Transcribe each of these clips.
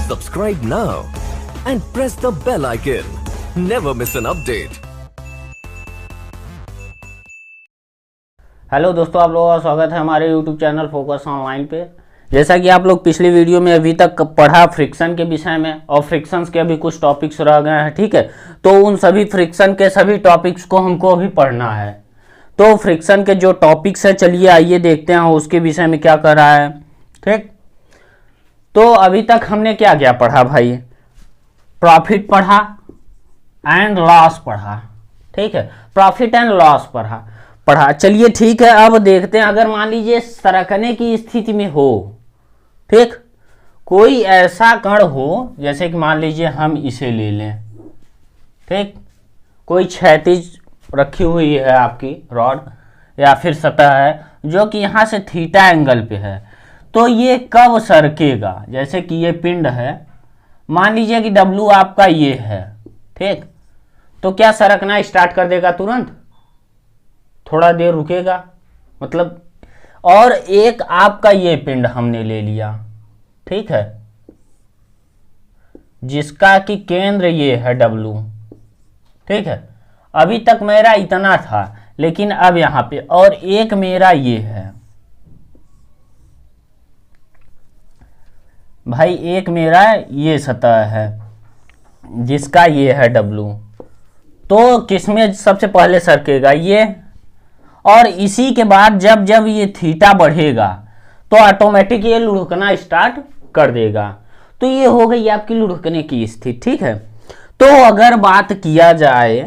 Subscribe now and press the bell icon. Never miss an update. Hello दोस्तों, आप लोगों का स्वागत है हमारे YouTube चैनल फोकस ऑनलाइन पे। जैसा कि आप लोग पिछली वीडियो में अभी तक पढ़ा फ्रिक्शन के विषय में, और फ्रिक्शंस के अभी कुछ टॉपिक्स रह गए हैं, ठीक है। तो उन सभी फ्रिक्शन के सभी टॉपिक्स को हमको अभी पढ़ना है। तो फ्रिक्शन के जो टॉपिक्स हैं, चलिए आइए देखते हैं उसके विषय में क्या कर रहा है, ठीक। तो अभी तक हमने क्या क्या पढ़ा भाई? प्रॉफिट पढ़ा एंड लॉस पढ़ा, ठीक है। प्रॉफिट एंड लॉस पढ़ा। चलिए ठीक है, अब देखते हैं अगर मान लीजिए सरकने की स्थिति में हो, ठीक, कोई ऐसा कण हो, जैसे कि मान लीजिए हम इसे ले लें, ठीक, कोई क्षैतिज रखी हुई है आपकी रॉड या फिर सतह है जो कि यहाँ से थीटा एंगल पे है, तो ये कब सरकेगा? जैसे कि ये पिंड है, मान लीजिए कि डब्लू आपका ये है, ठीक, तो क्या सरकना स्टार्ट कर देगा तुरंत? थोड़ा देर रुकेगा मतलब। और एक आपका ये पिंड हमने ले लिया, ठीक है, जिसका कि केंद्र ये है डब्लू, ठीक है। अभी तक मेरा इतना था, लेकिन अब यहां पे और एक मेरा ये है भाई, एक मेरा ये सतह है जिसका ये है डब्लू। तो किसमें सबसे पहले सरकेगा? ये। और इसी के बाद जब जब ये थीटा बढ़ेगा तो ऑटोमेटिक ये लुढ़कना स्टार्ट कर देगा। तो ये हो गई आपकी लुढ़कने की स्थिति, ठीक है। तो अगर बात किया जाए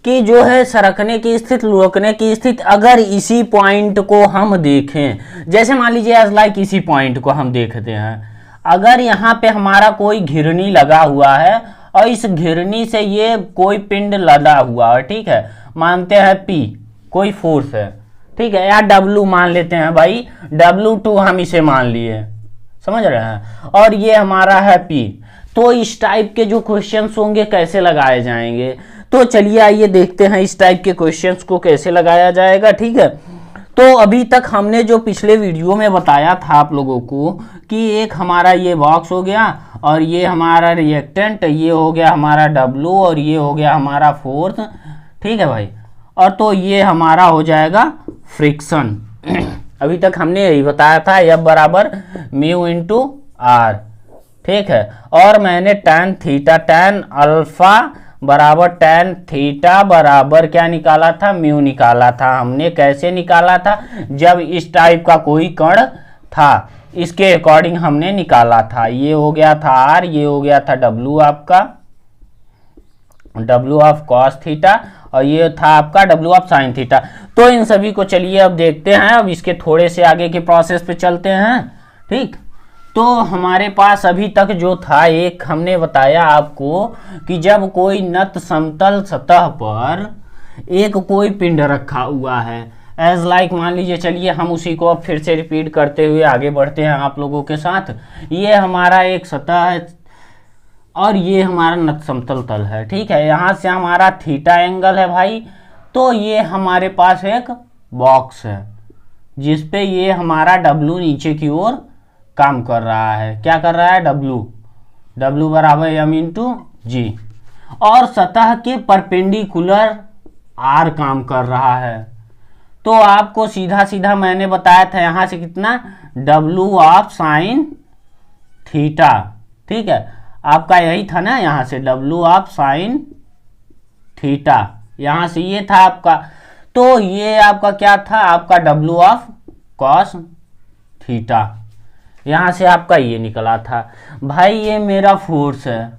कि जो है सरकने की स्थिति, लुढ़कने की स्थिति, अगर इसी पॉइंट को हम देखें, जैसे मान लीजिए एज लाइक इसी पॉइंट को हम देखते हैं, अगर यहाँ पे हमारा कोई घिरनी लगा हुआ है और इस घिरनी से ये कोई पिंड लदा हुआ है, ठीक है, मानते हैं P कोई फोर्स है, ठीक है, या W मान लेते हैं भाई, W2 हम इसे मान लिए, समझ रहे हैं, और ये हमारा है P। तो इस टाइप के जो क्वेश्चंस होंगे कैसे लगाए जाएंगे? तो चलिए आइए देखते हैं इस टाइप के क्वेश्चंस को कैसे लगाया जाएगा, ठीक है। तो अभी तक हमने जो पिछले वीडियो में बताया था आप लोगों को कि एक हमारा ये बॉक्स हो गया और ये हमारा रिएक्टेंट, ये हो गया हमारा W और ये हो गया हमारा फोर्स, ठीक है भाई। और तो ये हमारा हो जाएगा फ्रिक्शन। अभी तक हमने यही बताया था, F बराबर म्यू इंटू आर, ठीक है। और मैंने tan थीटा, tan अल्फा बराबर tan थीटा बराबर क्या निकाला था? म्यू निकाला था हमने। कैसे निकाला था? जब इस टाइप का कोई कण था, इसके अकॉर्डिंग हमने निकाला था। ये हो गया था आर, ये हो गया था डब्लू आपका, डब्लू ऑफ कॉस थीटा, और ये था आपका डब्लू ऑफ साइन थीटा। तो इन सभी को चलिए अब देखते हैं, अब इसके थोड़े से आगे के प्रोसेस पे चलते हैं, ठीक। तो हमारे पास अभी तक जो था, एक हमने बताया आपको कि जब कोई नत समतल सतह पर एक कोई पिंड रखा हुआ है, एज लाइक मान लीजिए, चलिए हम उसी को अब फिर से रिपीट करते हुए आगे बढ़ते हैं आप लोगों के साथ। ये हमारा एक सतह है और ये हमारा नत समतल तल है, ठीक है। यहाँ से हमारा थीटा एंगल है भाई। तो ये हमारे पास एक बॉक्स है जिसपे ये हमारा डब्लू नीचे की ओर काम कर रहा है। क्या कर रहा है? डब्लू बराबर m इंटू जी। और सतह के परपेंडिकुलर आर काम कर रहा है। तो आपको सीधा सीधा मैंने बताया था यहाँ से कितना, डब्लू ऑफ साइन थीटा, ठीक है, आपका यही था ना, यहाँ से डब्लू ऑफ साइन थीटा, यहाँ से ये था आपका। तो ये आपका क्या था? आपका डब्लू ऑफ कॉस थीटा, यहाँ से आपका ये निकला था भाई। ये मेरा फोर्स है।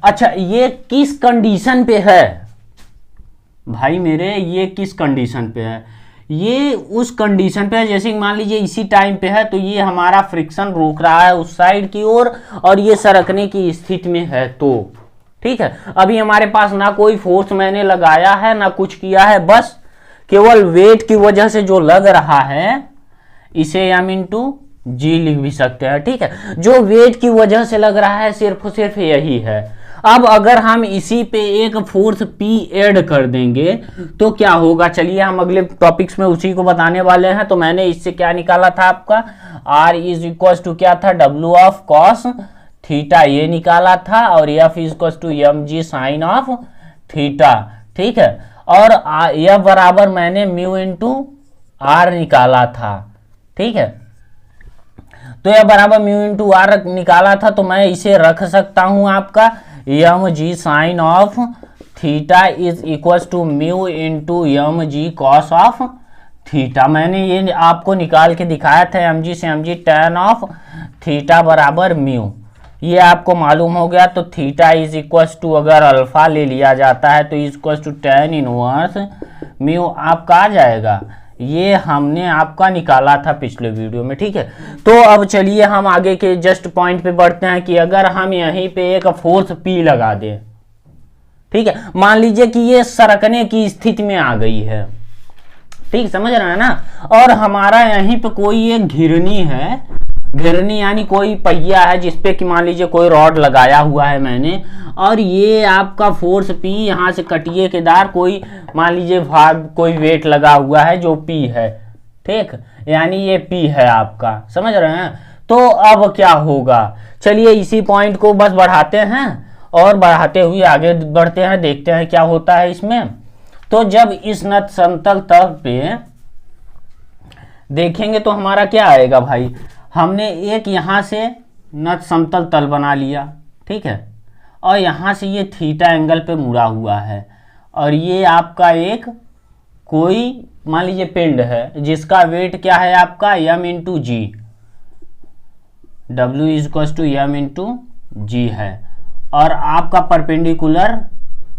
अच्छा, ये किस कंडीशन पे है भाई मेरे? ये किस कंडीशन पे है? ये उस कंडीशन पे है, जैसे कि मान लीजिए इसी टाइम पे है, तो ये हमारा फ्रिक्शन रोक रहा है उस साइड की ओर और ये सरकने की स्थिति में है, तो ठीक है। अभी हमारे पास ना कोई फोर्स मैंने लगाया है ना कुछ किया है, बस केवल वेट की वजह से जो लग रहा है, इसे m इंटू जी लिख भी सकते हैं, ठीक है। जो वेट की वजह से लग रहा है सिर्फ सिर्फ यही है। अब अगर हम इसी पे एक फोर्स P ऐड कर देंगे तो क्या होगा? चलिए हम अगले टॉपिक्स में उसी को बताने वाले हैं। तो मैंने इससे क्या निकाला था आपका, R इज इक्वल टू क्या था, W ऑफ कॉस थीटा ये निकाला था, और F equal to M G sine of theta, ठीक है। और एफ बराबर मैंने म्यू इंटू आर निकाला था, ठीक है। तो यह बराबर म्यू इंटू आर निकाला था, तो मैं इसे रख सकता हूं आपका M G sine of theta is equal to mu into M G cos of theta. मैंने ये आपको निकाल के दिखाया था, एम जी से M G tan of theta बराबर म्यू, ये आपको मालूम हो गया। तो थीटा इज इक्वल टू अगर अल्फा ले लिया जाता है तो equal to tan inverse mu आपका आ जाएगा। ये हमने आपका निकाला था पिछले वीडियो में, ठीक है। तो अब चलिए हम आगे के जस्ट पॉइंट पे बढ़ते हैं कि अगर हम यहीं पे एक फोर्स P लगा दें, ठीक है, मान लीजिए कि ये सरकने की स्थिति में आ गई है, ठीक, समझ रहे हैं ना। और हमारा यहीं पे कोई एक घिरनी है, घिरनी यानी कोई पहिया है जिसपे कि मान लीजिए कोई रॉड लगाया हुआ है मैंने, और ये आपका फोर्स P यहाँ से कटिए के दार कोई मान लीजिए भाग कोई वेट लगा हुआ है जो P है, ठीक, यानी ये P है आपका, समझ रहे हैं। तो अब क्या होगा, चलिए इसी पॉइंट को बस बढ़ाते हैं और बढ़ाते हुए आगे बढ़ते हैं, देखते हैं क्या होता है इसमें। तो जब इस नत समतल तल पे देखेंगे तो हमारा क्या आएगा भाई, हमने एक यहाँ से नत समतल तल बना लिया, ठीक है, और यहाँ से ये थीटा एंगल पे मुड़ा हुआ है, और ये आपका एक कोई मान लीजिए पिंड है जिसका वेट क्या है आपका m into g, W is equal to m into g है, और आपका परपेंडिकुलर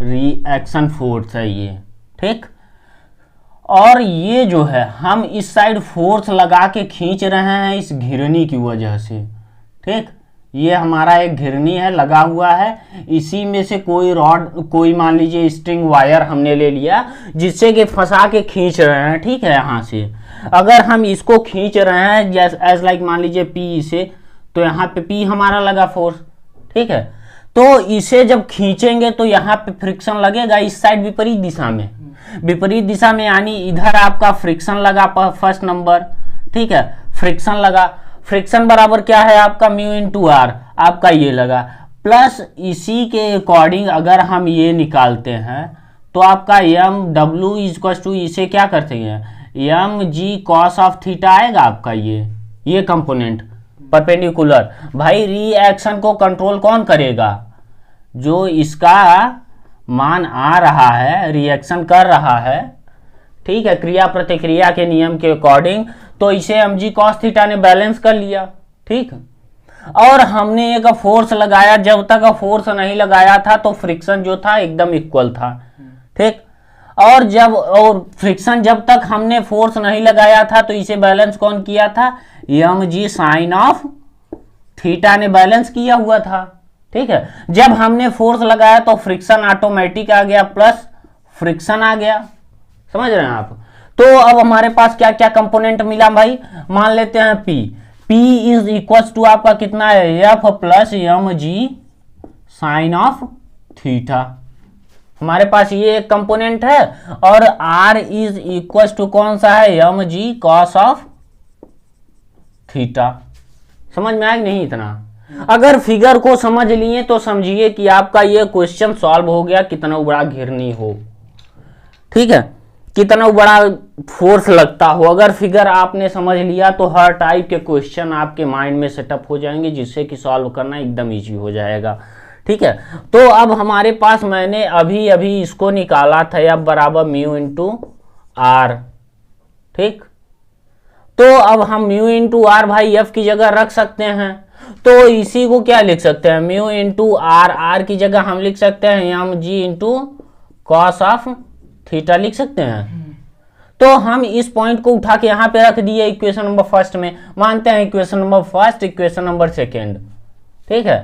रिएक्शन फोर्स है ये, ठीक। और ये जो है हम इस साइड फोर्स लगा के खींच रहे हैं इस घिरनी की वजह से, ठीक, ये हमारा एक घिरनी है लगा हुआ है, इसी में से कोई रॉड कोई मान लीजिए स्ट्रिंग वायर हमने ले लिया जिससे कि फंसा के खींच रहे हैं, ठीक है। यहाँ से अगर हम इसको खींच रहे हैं जैसे एज लाइक मान लीजिए P से, तो यहाँ पे P हमारा लगा फोर्स, ठीक है। तो इसे जब खींचेंगे तो यहाँ पे फ्रिक्शन लगेगा इस साइड विपरीत दिशा में, विपरीत दिशा में यानी इधर आपका फ्रिक्शन लगा फर्स्ट नंबर, ठीक है, फ्रिक्शन लगा, फ्रिक्शन बराबर क्या है आपका म्यू इंटू आर, आपका ये लगा, प्लस इसी के अकॉर्डिंग अगर हम ये निकालते हैं तो आपका एम डब्ल्यू इक्वल टू इसे क्या करते हैं M G cos of theta आएगा आपका, ये कंपोनेंट परपेंडिकुलर। भाई रिएक्शन को कंट्रोल कौन करेगा, जो इसका मान आ रहा है रिएक्शन कर रहा है, ठीक है, क्रिया प्रतिक्रिया के नियम के अकॉर्डिंग, तो इसे एम जी कॉस थीटा ने बैलेंस कर लिया, ठीक। और हमने एक फोर्स लगाया, जब तक फोर्स नहीं लगाया था तो फ्रिक्शन जो था एकदम इक्वल था, ठीक। और फ्रिक्शन जब तक हमने फोर्स नहीं लगाया था तो इसे बैलेंस कौन किया था, M G sine of theta ने बैलेंस किया हुआ था, ठीक है। जब हमने फोर्स लगाया तो फ्रिक्शन ऑटोमेटिक आ गया, प्लस फ्रिक्शन आ गया, समझ रहे हैं आप। तो अब हमारे पास क्या क्या कंपोनेंट मिला भाई, मान लेते हैं P इज इक्वल टू आपका कितना है F plus M G sine of theta, हमारे पास ये एक कंपोनेंट है। और R इज इक्वल टू कौन सा है M G cos of theta. समझ में आया नहीं इतना, अगर फिगर को समझ लिए तो समझिए कि आपका ये क्वेश्चन सॉल्व हो गया, कितना बड़ा घिरनी हो, ठीक है, कितना बड़ा फोर्स लगता हो, अगर फिगर आपने समझ लिया तो हर टाइप के क्वेश्चन आपके माइंड में सेटअप हो जाएंगे, जिससे कि सॉल्व करना एकदम इजी हो जाएगा, ठीक है। तो अब हमारे पास मैंने अभी अभी इसको निकाला था F बराबर म्यू इंटू आर, ठीक। तो अब हम म्यू इंटू आर भाई F की जगह रख सकते हैं, तो इसी को क्या लिख सकते हैं म्यू इंटू आर, आर की जगह हम लिख सकते हैं M G into cos of theta लिख सकते हैं। तो हम इस पॉइंट को उठा के यहाँ पे रख दिए इक्वेशन नंबर फर्स्ट में, मानते हैं equation number first equation number second, ठीक है।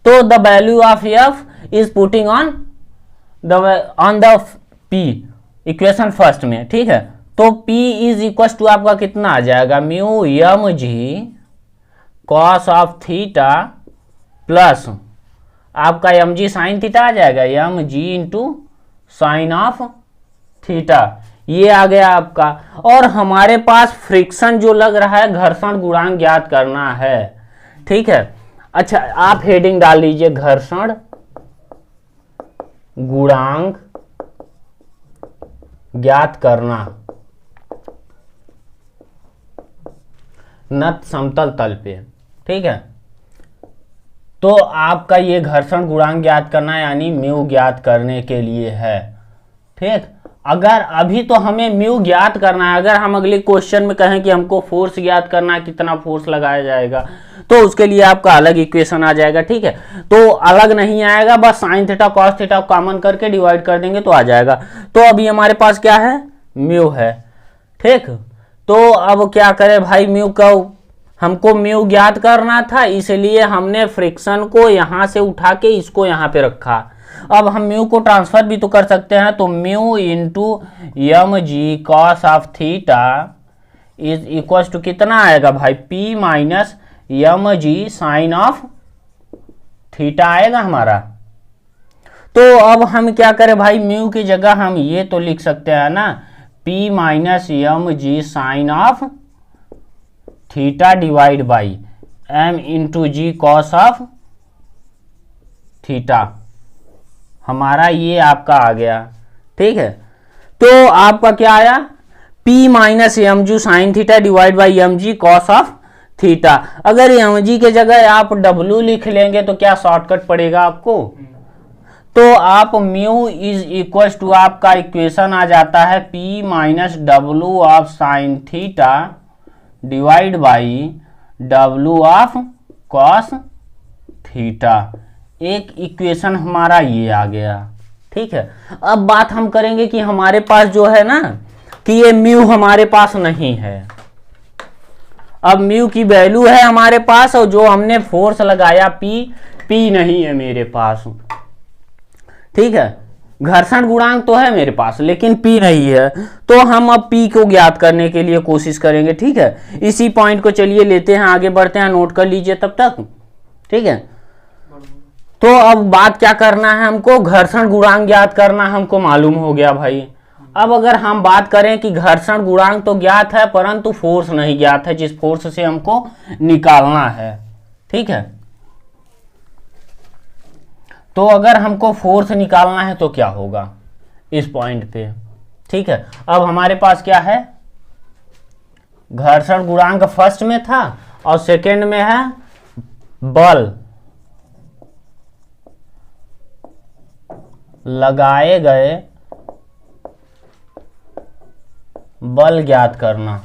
तो the value of F is putting on the P equation first में, ठीक है। तो P इज इक्वल टू आपका कितना आ जाएगा mu M G cos of theta plus आपका एम जी साइन थीटा आ जाएगा M G into sine of theta, ये आ गया आपका। और हमारे पास फ्रिक्शन जो लग रहा है घर्षण गुणांक ज्ञात करना है, ठीक है। अच्छा, आप हेडिंग डाल लीजिए घर्षण गुणांक ज्ञात करना नत समतल तल पे। ठीक है, तो आपका ये घर्षण गुणांक ज्ञात करना यानी म्यू ज्ञात करने के लिए है। ठीक, अगर अभी तो हमें म्यू ज्ञात करना है, अगर हम अगले क्वेश्चन में कहें कि हमको फोर्स ज्ञात करना है, कितना फोर्स लगाया जाएगा, तो उसके लिए आपका अलग इक्वेशन आ जाएगा। ठीक है, तो अलग नहीं आएगा, बस sine theta cos theta common करके डिवाइड कर देंगे तो आ जाएगा। तो अभी हमारे पास क्या है, म्यू है। ठीक, तो अब क्या करें भाई, म्यू का हमको म्यू ज्ञात करना था, इसलिए हमने फ्रिक्शन को यहां से उठा के इसको यहां पे रखा। अब हम म्यू को ट्रांसफर भी तो कर सकते हैं, तो mu into M G cos of theta is equal to कितना आएगा भाई, P minus M G sine of theta आएगा हमारा। तो अब हम क्या करें भाई, म्यू की जगह हम ये तो लिख सकते हैं ना, P minus M G sine of theta divide by M into G cos of theta, हमारा ये आपका आ गया। ठीक है, तो आपका क्या आया, P minus M G sine theta divide by M G cos of theta. अगर एम जी के जगह आप W लिख लेंगे तो क्या शॉर्टकट पड़ेगा आपको, तो आप म्यू इज इक्वल टू आपका इक्वेशन आ जाता है P minus W of sine theta divide by W of cos theta. एक इक्वेशन हमारा ये आ गया। ठीक है, अब बात हम करेंगे कि हमारे पास जो है ना, कि ये म्यू हमारे पास नहीं है। अब म्यू की वैल्यू है हमारे पास, और जो हमने फोर्स लगाया पी नहीं है मेरे पास। ठीक है, घर्षण गुणांक तो है मेरे पास लेकिन पी नहीं है, तो हम अब पी को ज्ञात करने के लिए कोशिश करेंगे। ठीक है, इसी पॉइंट को चलिए लेते हैं, आगे बढ़ते हैं, नोट कर लीजिए तब तक। ठीक है, तो अब बात क्या करना है, हमको घर्षण गुणांक ज्ञात करना हमको मालूम हो गया भाई। अब अगर हम बात करें कि घर्षण गुणांक तो ज्ञात है परंतु फोर्स नहीं ज्ञात है, जिस फोर्स से हमको निकालना है। ठीक है, तो अगर हमको फोर्स निकालना है तो क्या होगा इस पॉइंट पे। ठीक है, अब हमारे पास क्या है, घर्षण गुणांक फर्स्ट में था और सेकंड में है बल लगाए गए बल ज्ञात करना।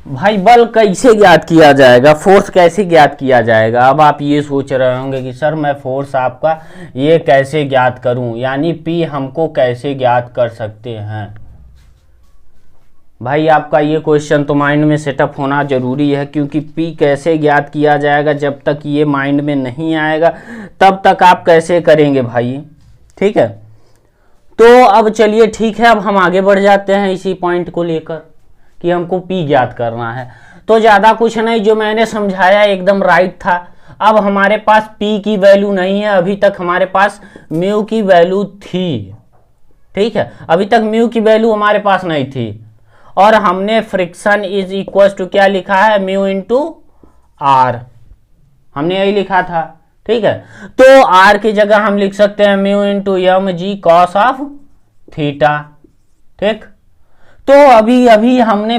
भाई बल कैसे ज्ञात किया जाएगा, फोर्स कैसे ज्ञात किया जाएगा। अब आप ये सोच रहे होंगे कि सर मैं फोर्स आपका ये कैसे ज्ञात करूं, यानी पी हमको कैसे ज्ञात कर सकते हैं। भाई आपका ये क्वेश्चन तो माइंड में सेटअप होना जरूरी है, क्योंकि पी कैसे ज्ञात किया जाएगा जब तक ये माइंड में नहीं आएगा तब तक आप कैसे करेंगे भाई। ठीक है, तो अब चलिए ठीक है, अब हम आगे बढ़ जाते हैं इसी पॉइंट को लेकर कि हमको पी ज्ञात करना है। तो ज़्यादा कुछ नहीं, जो मैंने समझाया एकदम राइट था। अब हमारे पास पी की वैल्यू नहीं है, अभी तक हमारे पास म्यू की वैल्यू थी। ठीक है, अभी तक म्यू की वैल्यू हमारे पास नहीं थी, और हमने फ्रिक्शन इज इक्वल टू क्या लिखा है, म्यू इंटू आर, हमने यही लिखा था। ठीक है, तो आर की जगह हम लिख सकते हैं mu into M G cos of theta. ठीक, तो अभी अभी हमने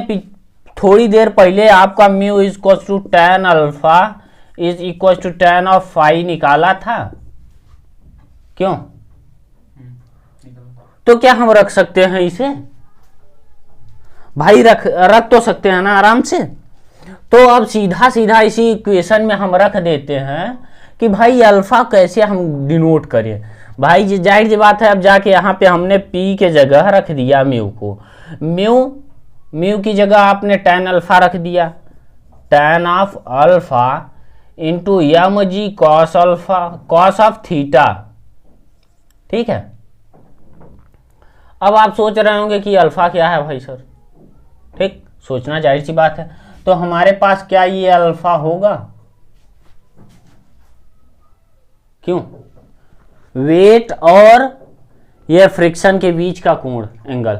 थोड़ी देर पहले आपका mu is equal to tan alpha is equal to tan of phi निकाला था, क्यों? तो क्या हम रख सकते हैं इसे भाई, रख तो सकते हैं ना आराम से। तो अब सीधा सीधा इसी इक्वेशन में हम रख देते हैं कि भाई अल्फा कैसे हम डिनोट करें। भाई जी जाहिर सी बात है, अब जाके यहाँ पे हमने पी के जगह रख दिया म्यू को, म्यू की जगह आपने tan अल्फा रख दिया, tan of alpha into M G cos alpha cos of theta. ठीक है, अब आप सोच रहे होंगे कि अल्फा क्या है भाई सर। ठीक, सोचना जाहिर सी बात है। तो हमारे पास क्या ये अल्फा होगा, क्यों? वेट और ये फ्रिक्शन के बीच का कोण एंगल,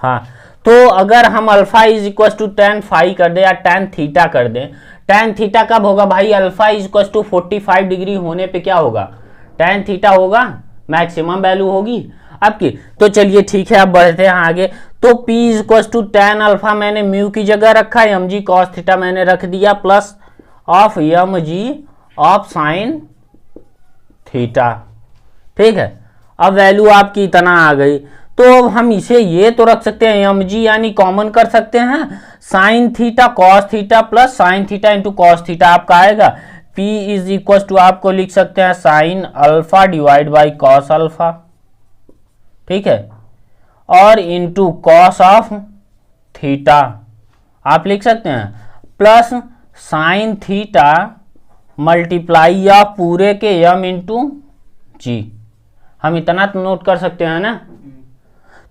हाँ, तो अगर हम alpha is equal to tan phi कर दे या टेन थीटा कर दें, टेन थीटा कब होगा भाई? Alpha is equal to 45 degree होने पे क्या होगा? टेन थीटा होगा, मैक्सिमम वैल्यू होगी आपकी। तो चलिए ठीक है, अब बढ़ते हैं आगे। तो P is equal to tan alpha मैंने म्यू की जगह रखा, एम जी कॉस थीटा मैंने रख दिया, plus of M G of sine theta. ठीक है, अब वैल्यू आपकी इतना आ गई। तो अब हम इसे ये तो रख सकते हैं एम जी, यानी कॉमन कर सकते हैं, sine theta cos theta plus sine theta into cos theta आपका आएगा। P इज इक्वल टू आपको लिख सकते हैं sine alpha divide by cos alpha, ठीक है, और इंटू कॉस ऑफ थीटा आप लिख सकते हैं, प्लस साइन थीटा मल्टीप्लाई या पूरे के एम इंटू जी। हम इतना तो नोट कर सकते हैं ना।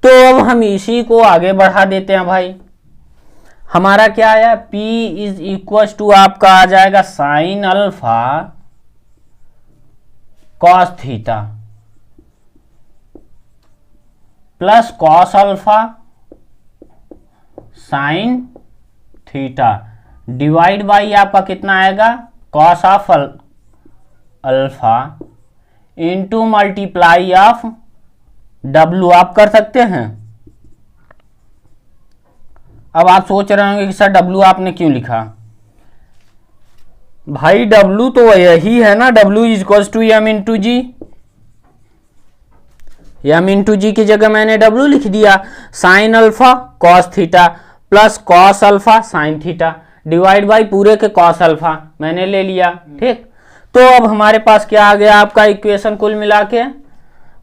तो अब हम इसी को आगे बढ़ा देते हैं भाई। हमारा क्या आया? P इज इक्वल टू आपका आ जाएगा sign alpha cos theta plus cos alpha sine theta divide by आपका कितना आएगा? Cos of alpha into multiply of W आप कर सकते हैं। अब आप सोच रहे होंगे कि सर W आपने क्यों लिखा? भाई W तो यही है ना, W is equal to m into g. M into g की जगह मैंने W लिख दिया, sine alpha cos theta plus cos alpha sine theta divide by पूरे के कॉस अल्फा मैंने ले लिया। ठीक, तो अब हमारे पास क्या आ गया आपका इक्वेशन कुल मिला के?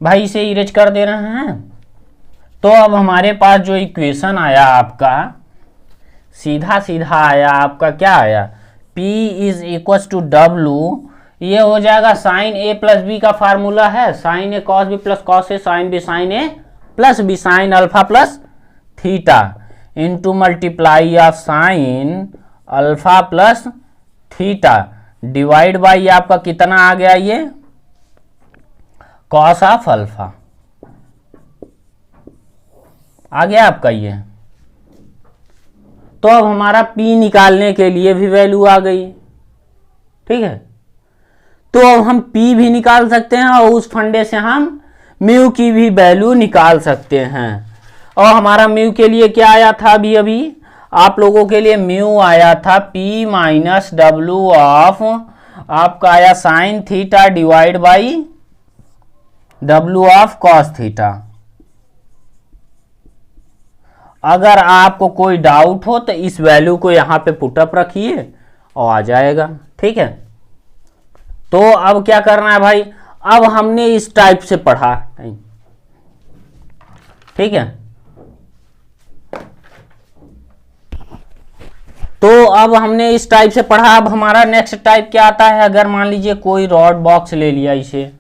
भाई इसे इरेज कर दे रहे हैं। तो अब हमारे पास जो इक्वेशन आया आपका, सीधा सीधा आया आपका, क्या आया? P is equal to W, ये हो जाएगा साइन A प्लस बी का फार्मूला है, sine A cos B plus cos A sine B sine A plus B sine alpha plus theta into multiply of sine alpha plus theta divide by आपका कितना आ गया? ये cos of alpha आ गया आपका ये। तो अब हमारा P निकालने के लिए भी वैल्यू आ गई। ठीक है, तो अब हम P भी निकाल सकते हैं और उस फंडे से हम म्यू की भी वैल्यू निकाल सकते हैं। और हमारा म्यू के लिए क्या आया था? अभी आप लोगों के लिए म्यू आया था P माइनस W ऑफ आपका आया sign theta divide by W of cos theta. अगर आपको कोई डाउट हो तो इस वैल्यू को यहां पे पुटअप रखिए और आ जाएगा। ठीक है, तो अब क्या करना है भाई? अब हमने इस टाइप से पढ़ा, ठीक है, तो अब हमने इस टाइप से पढ़ा। अब हमारा नेक्स्ट टाइप क्या आता है? अगर मान लीजिए कोई रॉड बॉक्स ले लिया, इसे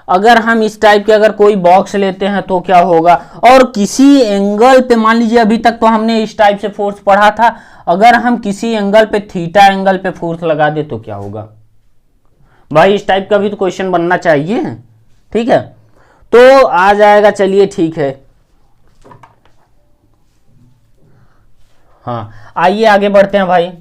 अगर हम इस टाइप के अगर कोई बॉक्स लेते हैं तो क्या होगा? और किसी एंगल पे, मान लीजिए अभी तक तो हमने इस टाइप से फोर्स पढ़ा था, अगर हम किसी एंगल पे थीटा एंगल पे फोर्स लगा दे तो क्या होगा? भाई इस टाइप का भी तो क्वेश्चन बनना चाहिए। ठीक है, तो आ जाएगा। चलिए ठीक है, हाँ आइए आगे बढ़ते हैं भाई।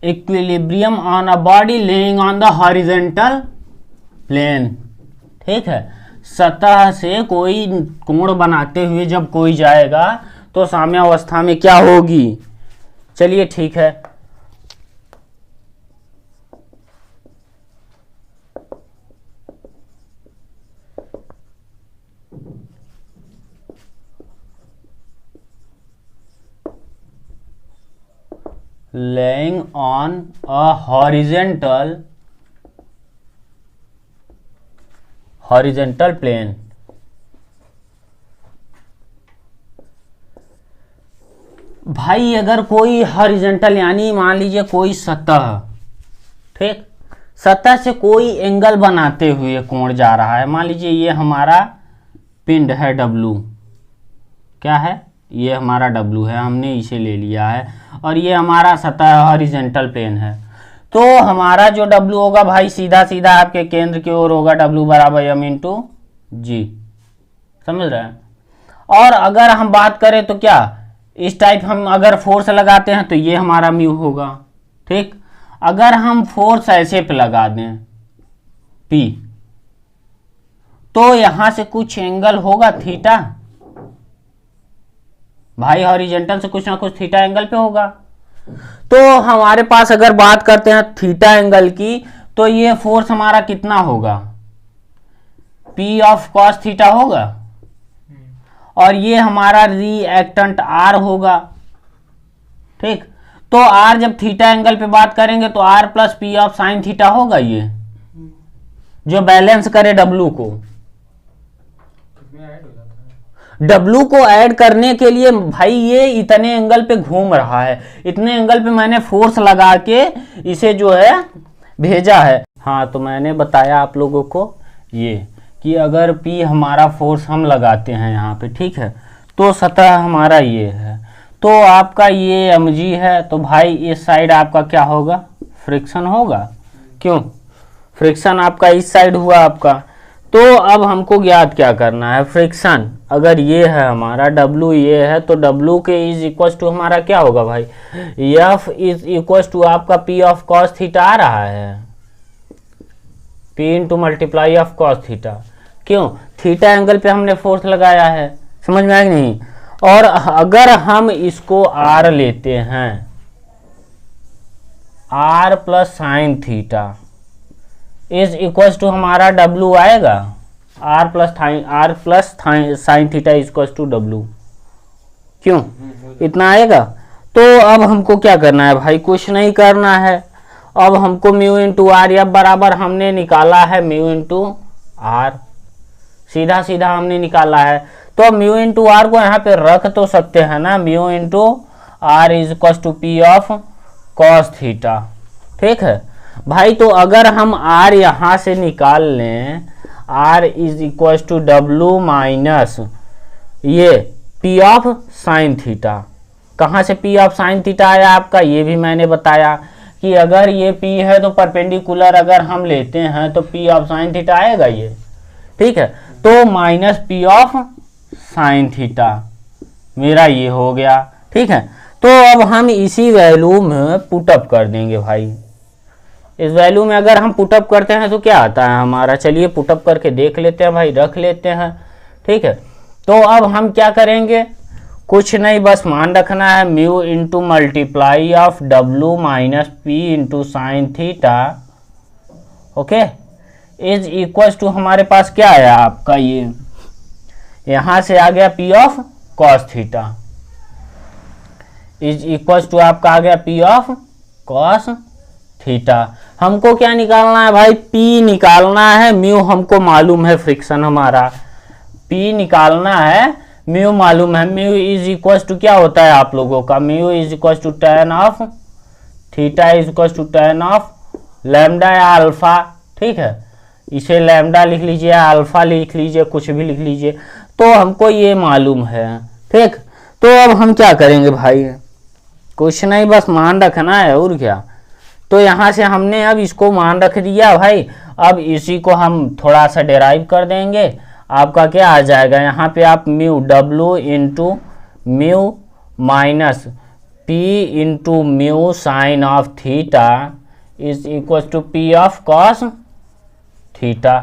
Equilibrium on a body lying on the horizontal plane. ठीक है, सतह से कोई कोण बनाते हुए जब कोई जाएगा तो साम्यावस्था में क्या होगी? चलिए ठीक है, laying on a horizontal plane। भाई अगर कोई हॉरिजॉन्टल यानी मान लीजिए कोई सतह, ठीक, सतह से कोई एंगल बनाते हुए कोण जा रहा है। मान लीजिए ये हमारा पिंड है W, क्या है? ये हमारा W है, हमने इसे ले लिया है, और ये हमारा सतह हॉरिजॉन्टल प्लेन है। तो हमारा जो W होगा भाई सीधा सीधा आपके केंद्र की ओर होगा, W बराबर m इंटू जी, समझ रहे हैं। और अगर हम बात करें तो क्या इस टाइप हम अगर फोर्स लगाते हैं तो ये हमारा म्यू होगा, ठीक। अगर हम फोर्स ऐसे पे लगा दें P, तो यहां से कुछ एंगल होगा थीटा भाई, हॉरिजॉन्टल से कुछ ना कुछ थीटा एंगल पे होगा। तो हमारे पास अगर बात करते हैं थीटा एंगल की, तो ये फोर्स हमारा कितना होगा, P ऑफ कॉस थीटा होगा, और ये हमारा रिएक्टेंट R होगा, ठीक। तो R जब थीटा एंगल पे बात करेंगे तो R plus P of sine theta होगा, ये जो बैलेंस करे W को। W को ऐड करने के लिए भाई ये इतने एंगल पे घूम रहा है, इतने एंगल पे मैंने फोर्स लगा के इसे जो है भेजा है। हाँ, तो मैंने बताया आप लोगों को ये कि अगर P हमारा फोर्स हम लगाते हैं यहाँ पे, ठीक है, तो सतह हमारा ये है, तो आपका ये mg है, तो भाई इस साइड आपका क्या होगा, फ्रिक्शन होगा। क्यों, फ्रिक्शन आपका इस साइड हुआ आपका। तो अब हमको ज्ञात क्या करना है, फ्रिक्शन अगर ये है हमारा W, ये है, तो W के इज इक्वल टू हमारा क्या होगा भाई, F इज इक्वल टू आपका P ऑफ कॉस थीटा आ रहा है, P into multiply of cos theta. क्यों, थीटा एंगल पे हमने फोर्स लगाया है, समझ में आया कि नहीं। और अगर हम इसको R लेते हैं, R plus sine theta is equal to हमारा W आएगा, R plus sine theta is equal to W। क्यों, इतना आएगा। तो अब हमको क्या करना है भाई, कुछ नहीं करना है। अब हमको म्यू इंटू आर, या बराबर हमने निकाला है म्यू इंटू आर, सीधा सीधा हमने निकाला है। तो म्यू इंटू आर को यहाँ पे रख तो सकते हैं ना, mu into R is equal to P of cos theta, ठीक है भाई। तो अगर हम R यहाँ से निकाल लें, R is equal to W minus ये P ऑफ साइन थीटा। कहाँ से P ऑफ साइन थीटा आया आपका, ये भी मैंने बताया कि अगर ये P है तो परपेंडिकुलर अगर हम लेते हैं तो P ऑफ साइन थीटा आएगा ये, ठीक है। तो minus P of sine theta मेरा ये हो गया, ठीक है। तो अब हम इसी वैल्यू में पुटअप कर देंगे भाई। इस वैल्यू में अगर हम पुटअप करते हैं तो क्या आता है हमारा, चलिए पुटअप करके देख लेते हैं भाई, रख लेते हैं, ठीक है। तो अब हम क्या करेंगे, कुछ नहीं, बस मान रखना है mu into multiply of W minus P into sine theta, okay, is equal to हमारे पास क्या आया आपका, ये यहां से आ गया P of cos theta is equal to आपका आ गया P ऑफ कॉस थीटा। हमको क्या निकालना है भाई, P निकालना है, म्यू हमको मालूम है, फ्रिक्शन हमारा, P निकालना है, म्यू मालूम है। म्यू इज इक्वल टू क्या होता है आप लोगों का, mu is equal to tan of theta is equal to tan of lambda या अल्फा, ठीक है। इसे लैम्डा लिख लीजिए, अल्फा लिख लीजिए, कुछ भी लिख लीजिए, तो हमको ये मालूम है, ठीक। तो अब हम क्या करेंगे भाई, कुछ नहीं, बस मान रखना है, और क्या। तो यहाँ से हमने अब इसको मान रख दिया भाई। अब इसी को हम थोड़ा सा डेराइव कर देंगे, आपका क्या आ जाएगा, यहाँ पे आप mu W into mu minus P into mu sine of theta is equal to P of cos theta,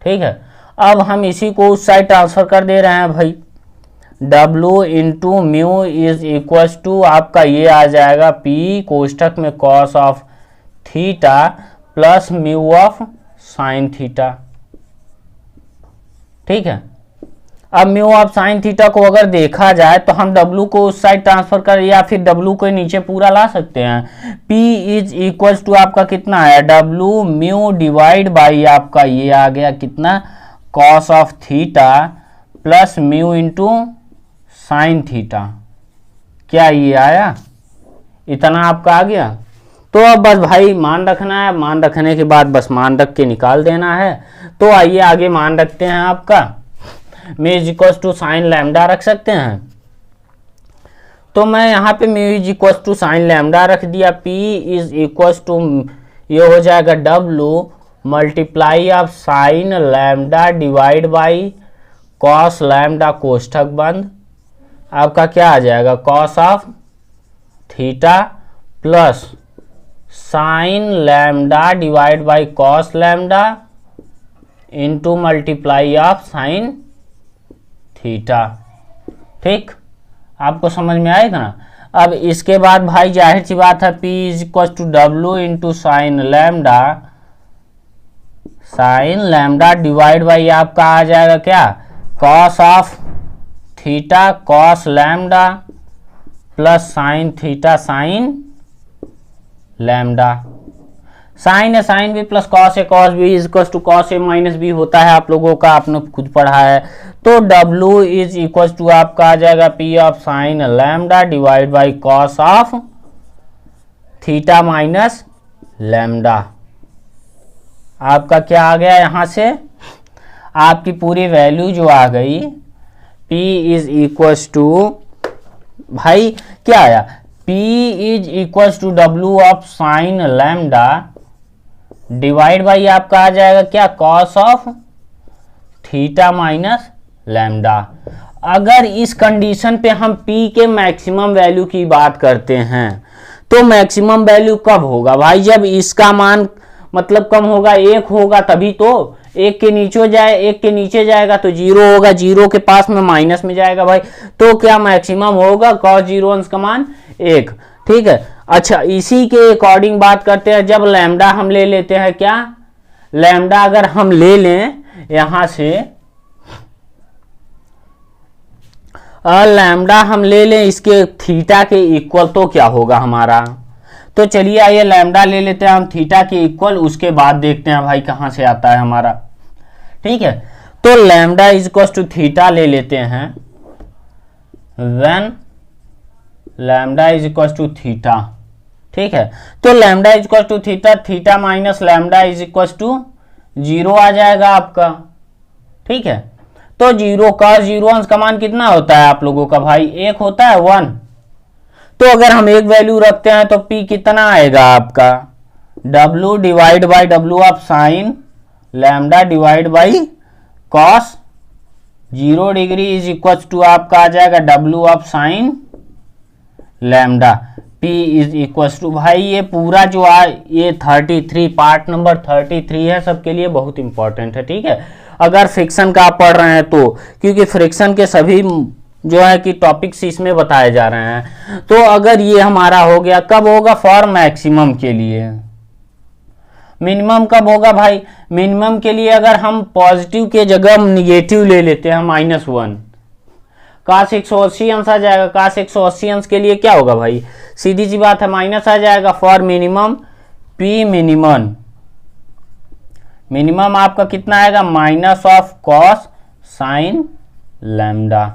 ठीक है। अब हम इसी को उस साइड ट्रांसफर कर दे रहे हैं भाई, W into mu is equal to आपका ये आ जाएगा P कोष्टक में cos of theta plus mu of sine theta, ठीक है। अब म्यू ऑफ साइन थीटा को अगर देखा जाए तो हम W को उस साइड ट्रांसफर कर, या फिर W को नीचे पूरा ला सकते हैं। P इज इक्वल टू आपका कितना आया, W म्यू डिवाइड बाई आपका ये आ गया कितना, cos of theta plus mu into sine theta. क्या ये आया, इतना आपका आ गया। तो अब बस भाई मान रखना है, मान रखने के बाद बस मान रख के निकाल देना है। तो आइए आगे मान रखते हैं, आपका mu is equal to sine lambda रख सकते हैं। तो मैं यहाँ पे mu is equal to sine lambda रख दिया, P इज इक्वल टू ये हो जाएगा W multiply of sine lambda divide by cos lambda कोष्ठक बंद, आपका क्या आ जाएगा cos of theta plus sign lambda divide by cos lambda into multiply of sine theta. ठीक, आपको समझ में आएगा ना। अब इसके बाद भाई जाहिर सी बात है P is equal to W into sine lambda divide by आपका आ जाएगा क्या cos of theta cos lambda plus sine theta sine lambda. Sine है साइन भी प्लस कॉस है cos B is equal to cos A minus B होता है, आप लोगों का आपने खुद पढ़ा है। तो W इज इक्वल टू आपका आ जाएगा P of sine lambda divide by cos of theta minus lambda. आपका क्या आ गया यहां से, आपकी पूरी वैल्यू जो आ गई P इज इक्वल टू भाई क्या आया, P is equal to W of sine lambda divide by आपका आ जाएगा क्या cos of theta minus lambda. अगर इस कंडीशन पे हम P के मैक्सिमम वैल्यू की बात करते हैं तो मैक्सिमम वैल्यू कब होगा भाई, जब इसका मान मतलब कम होगा, 1 होगा तभी तो। 1 के नीचे जाएगा तो 0 होगा, 0 के पास में माइनस में जाएगा भाई, तो क्या मैक्सिमम होगा cos 0 अंश का मान 1। ठीक है, अच्छा इसी के अकॉर्डिंग बात करते हैं, जब लैम्डा हम ले लेते हैं, क्या लैम्डा अगर हम ले लें यहां से लैम्डा हम ले लें इसके थीटा के इक्वल, तो क्या होगा हमारा। तो चलिए आइए लैम्डा ले लेते हैं हम थीटा के इक्वल, उसके बाद देखते हैं भाई कहां से आता है हमारा। ठीक है, तो lambda is equal to theta ले लेते हैं, when lambda is equal to theta. ठीक है, तो lambda is equal to theta, theta minus lambda is equal to 0 आ जाएगा आपका। ठीक है, तो 0 का 0 अंश का मान कितना होता है आप लोगों का भाई, 1 होता है 1। तो अगर हम एक वैल्यू रखते हैं तो P कितना आएगा आपका W divide by W of sine lambda divide by cos 0 degree is equal to आपका आ जाएगा W of sine lambda. P is equal to भाई ये पूरा जो ये 33 पार्ट नंबर 33 है, सबके लिए बहुत इंपॉर्टेंट है। ठीक है, अगर फ्रिक्शन का आप पढ़ रहे हैं तो, क्योंकि फ्रिक्शन के सभी जो है कि टॉपिक्स इसमें बताए जा रहे हैं। तो अगर ये हमारा हो गया, कब होगा फॉर मैक्सिमम के लिए, मिनिमम कब होगा भाई, मिनिमम के लिए अगर हम पॉजिटिव के जगह निगेटिव ले लेते हैं -1, cos 180 अंश आ जाएगा। cos 180 अंश के लिए क्या होगा भाई, सीधी सी बात है माइनस आ जाएगा। फॉर मिनिमम P मिनिमम आपका कितना आएगा, minus of cos sine lambda.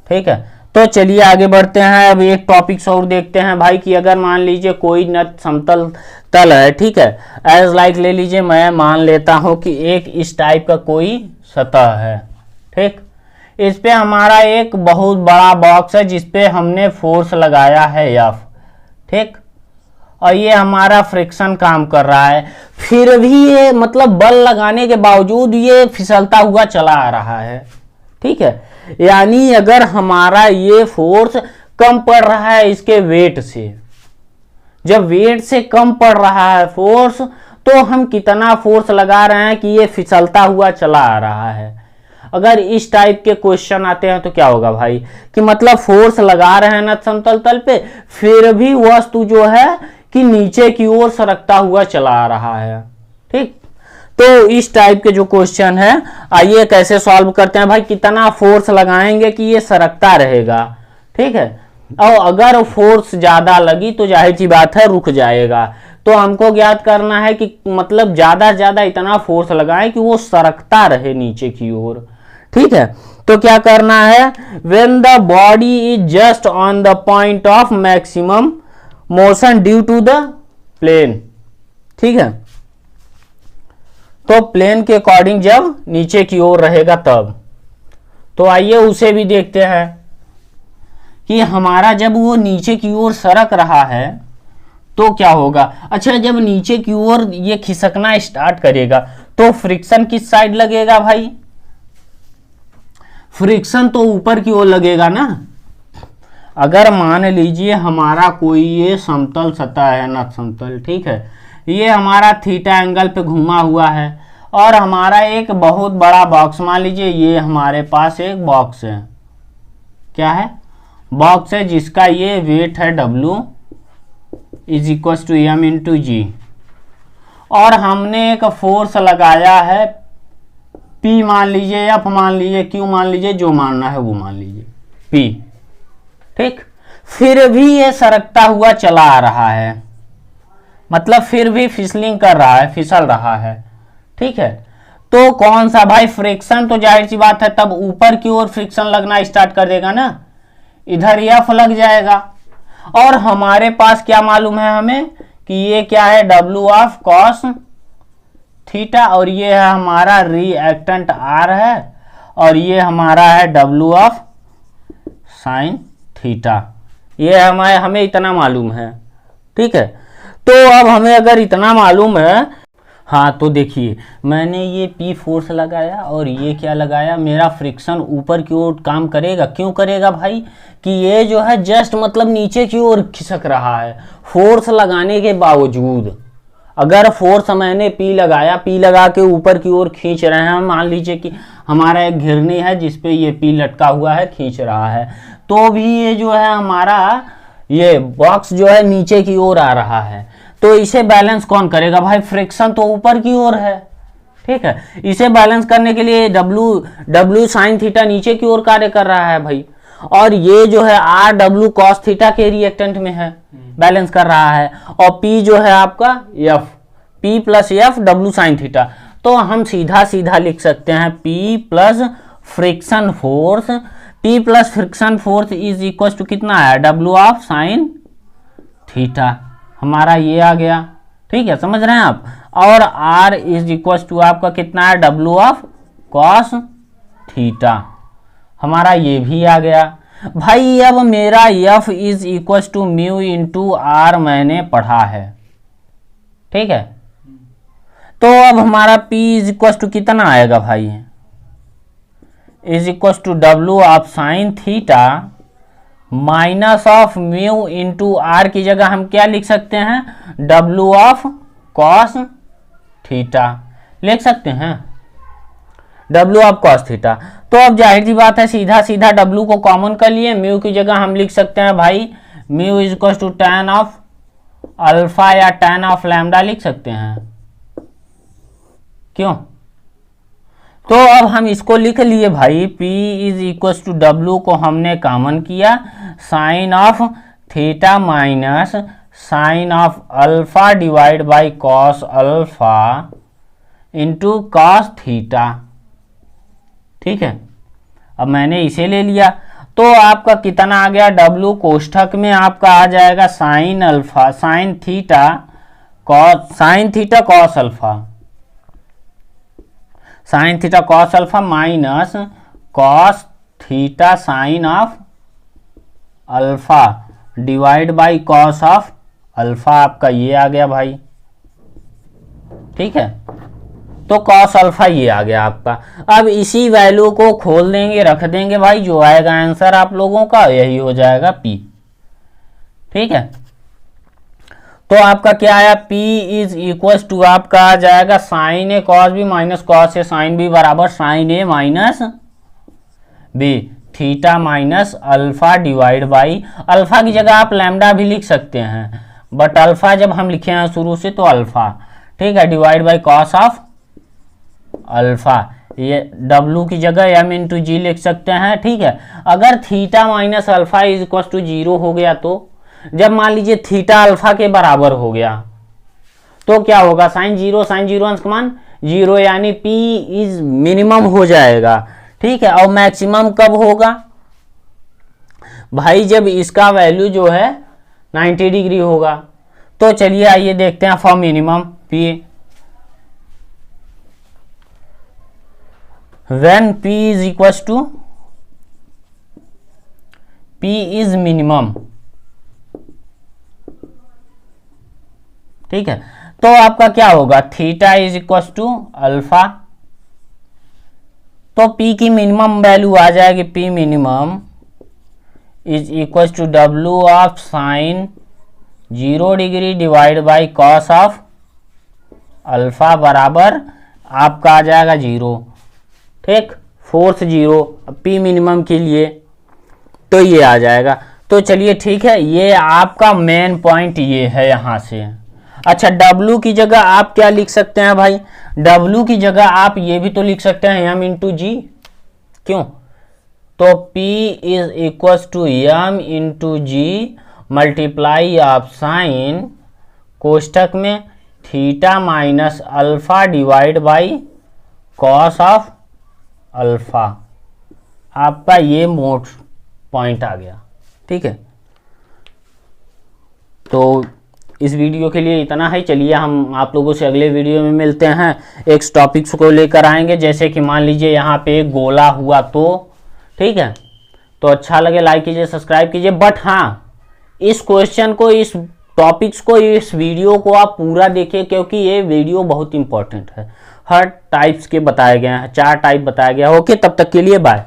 ठीक है, तो चलिए आगे बढ़ते हैं। अब एक टॉपिक्स और देखते हैं भाई कि अगर मान लीजिए कोई नट समतल तल है, ठीक है, एज लाइक ले लीजिए, मैं मान लेता हूं कि एक इस टाइप का कोई सतह है। ठीक, इस पे हमारा एक बहुत बड़ा बॉक्स है जिसपे हमने फोर्स लगाया है F। ठीक, और ये हमारा फ्रिक्शन काम कर रहा है, फिर भी ये मतलब बल लगाने के बावजूद ये फिसलता हुआ चला आ रहा है। ठीक है, यानी अगर हमारा ये फोर्स कम पड़ रहा है इसके वेट से, जब वेट से कम पड़ रहा है फोर्स, तो हम कितना फोर्स लगा रहे हैं कि ये फिसलता हुआ चला आ रहा है। अगर इस टाइप के क्वेश्चन आते हैं तो क्या होगा भाई, कि मतलब फोर्स लगा रहे हैं ना समतल तल पे, फिर भी वस्तु जो है कि नीचे की ओर सरकता हुआ चला आ रहा है। ठीक, तो इस टाइप के जो क्वेश्चन है, आइए कैसे सॉल्व करते हैं भाई, कितना फोर्स लगाएंगे कि ये सरकता रहेगा। ठीक है, और अगर फोर्स ज्यादा लगी तो जाहिर सी बात है रुक जाएगा। तो हमको ज्ञात करना है कि मतलब ज्यादा से ज्यादा इतना फोर्स लगाएं कि वो सरकता रहे नीचे की ओर। ठीक है, तो क्या करना है, when the body is just on the point of maximum motion due to the plane. ठीक है, तो प्लेन के अकॉर्डिंग जब नीचे की ओर रहेगा तब। तो आइए उसे भी देखते हैं कि हमारा जब वो नीचे की ओर सरक रहा है तो क्या होगा। अच्छा, जब नीचे की ओर ये खिसकना स्टार्ट करेगा तो फ्रिक्शन किस साइड लगेगा भाई? फ्रिक्शन तो ऊपर की ओर लगेगा ना। अगर मान लीजिए हमारा कोई ये समतल सतह है ना, समतल, ठीक है, ये हमारा थीटा एंगल पे घुमा हुआ है और हमारा एक बहुत बड़ा बॉक्स, मान लीजिए ये हमारे पास एक बॉक्स है, क्या है, बॉक्स है, जिसका ये वेट है W is equal to m into g, और हमने एक फोर्स लगाया है P मान लीजिए, F मान लीजिए, Q मान लीजिए, जो मानना है वो मान लीजिए, P, ठीक। फिर भी ये सरकता हुआ चला आ रहा है, मतलब फिर भी फिसलिंग कर रहा है, फिसल रहा है, ठीक है। तो कौन सा भाई? फ्रिक्शन तो जाहिर सी बात है तब ऊपर की ओर फ्रिक्शन लगना स्टार्ट कर देगा ना, इधर F लग जाएगा। और हमारे पास क्या मालूम है हमें कि ये क्या है, W ऑफ कॉस थीटा, और ये है हमारा रिएक्टेंट R है, और ये हमारा है W ऑफ साइन थीटा। ये हमें इतना मालूम है, ठीक है। तो अब हमें अगर इतना मालूम है, हाँ, तो देखिए मैंने ये P फोर्स लगाया और ये क्या लगाया, मेरा फ्रिक्शन ऊपर की ओर काम करेगा। क्यों करेगा भाई? कि ये जो है जस्ट मतलब नीचे की ओर खिसक रहा है फोर्स लगाने के बावजूद। अगर फोर्स मैंने P लगाया, P लगा के ऊपर की ओर खींच रहे हैं, मान लीजिए कि हमारा एक घिरनी है जिसपे ये P लटका हुआ है, खींच रहा है, तो भी ये जो है हमारा ये बॉक्स जो है नीचे की ओर आ रहा है, तो इसे बैलेंस कौन करेगा भाई? फ्रिक्शन तो ऊपर की ओर है, ठीक है। इसे बैलेंस करने के लिए W साइन थीटा नीचे की ओर कार्य कर रहा है भाई, और ये जो है RW कॉस थीटा के रिएक्टेंट में है, बैलेंस कर रहा है, और P जो है आपका F, P plus F W sine theta. तो हम सीधा सीधा लिख सकते हैं P plus friction force, P plus friction force is equal to कितना है, W ऑफ साइन थीटा, हमारा ये आ गया, ठीक है, समझ रहे हैं आप। और R इज इक्वल टू आपका कितना है, W ऑफ कॉस थीटा, हमारा ये भी आ गया भाई। अब मेरा F is equal to mu into R मैंने पढ़ा है, ठीक है। तो अब हमारा P इज इक्वल टू कितना आएगा भाई, is equal to W of sine theta minus of mu into R की जगह हम क्या लिख सकते हैं, W ऑफ कॉस थीटा लिख सकते हैं, W ऑफ कॉस थीटा। तो अब जाहिर सी बात है सीधा सीधा W को कॉमन कर लिए, म्यू की जगह हम लिख सकते हैं भाई mu is equal to tan of alpha या tan ऑफ लैम्डा लिख सकते हैं, क्यों? तो अब हम इसको लिख लिए भाई, P is equal to W को हमने कॉमन किया, sine of theta minus sine of alpha divide by cos alpha into cos theta, ठीक है। अब मैंने इसे ले लिया, तो आपका कितना आ गया, W कोष्ठक में आपका आ जाएगा sine alpha sine theta cos alpha, sine theta cos alpha minus cos theta sine of alpha divide by cos of alpha, आपका ये आ गया भाई, ठीक है। तो कॉस अल्फा ये आ गया आपका। अब इसी वैल्यू को खोल देंगे, रख देंगे भाई, जो आएगा आंसर आप लोगों का यही हो जाएगा P, ठीक है। तो आपका क्या आया, P इज इक्वल टू आपका आ जाएगा sine A cos B minus cos A sine B बराबर sine A minus B theta minus alpha divide by, alpha की जगह आप लैम्डा भी लिख सकते हैं, बट अल्फा जब हम लिखे हैं शुरू से तो अल्फा, ठीक है, divide by cos of alpha, ये W की जगह M इंटू जी लिख सकते हैं, ठीक है। अगर theta minus alpha is equal to 0 हो गया, तो जब मान लीजिए थीटा अल्फा के बराबर हो गया तो क्या होगा, साइन जीरो अंश मान 0, यानी P इज मिनिमम हो जाएगा, ठीक है। और मैक्सिमम कब होगा भाई, जब इसका वैल्यू जो है 90 डिग्री होगा। तो चलिए आइए देखते हैं for minimum P, when P is equals to P is minimum, ठीक है। तो आपका क्या होगा, theta is equal to alpha, तो P की मिनिमम वैल्यू आ जाएगी, P minimum is equal to W of sine 0 degree divide by cos of alpha बराबर आपका आ जाएगा 0, ठीक, फोर्थ 0 P मिनिमम के लिए, तो ये आ जाएगा। तो चलिए ठीक है, ये आपका मेन पॉइंट ये है यहाँ से। अच्छा, W की जगह आप क्या लिख सकते हैं भाई, W की जगह आप ये भी तो लिख सकते हैं M इंटू जी, क्यों, तो P is equal to M into g multiply of sine कोष्टक में theta minus alpha divide by cos of alpha, आपका ये मोड पॉइंट आ गया, ठीक है। तो इस वीडियो के लिए इतना है। चलिए हम आप लोगों से अगले वीडियो में मिलते हैं, एक टॉपिक्स को लेकर आएंगे, जैसे कि मान लीजिए यहाँ पे एक गोला हुआ, तो ठीक है, तो अच्छा लगे लाइक कीजिए, सब्सक्राइब कीजिए। बट हाँ, इस क्वेश्चन को, इस टॉपिक्स को, इस वीडियो को आप पूरा देखिए, क्योंकि ये वीडियो बहुत इंपॉर्टेंट है। हर टाइप्स के बताए गए हैं, 4 टाइप बताया गया। ओके, तब तक के लिए bye.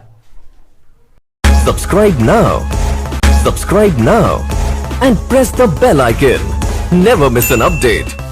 Subscribe now and press the bell icon. Never miss an update.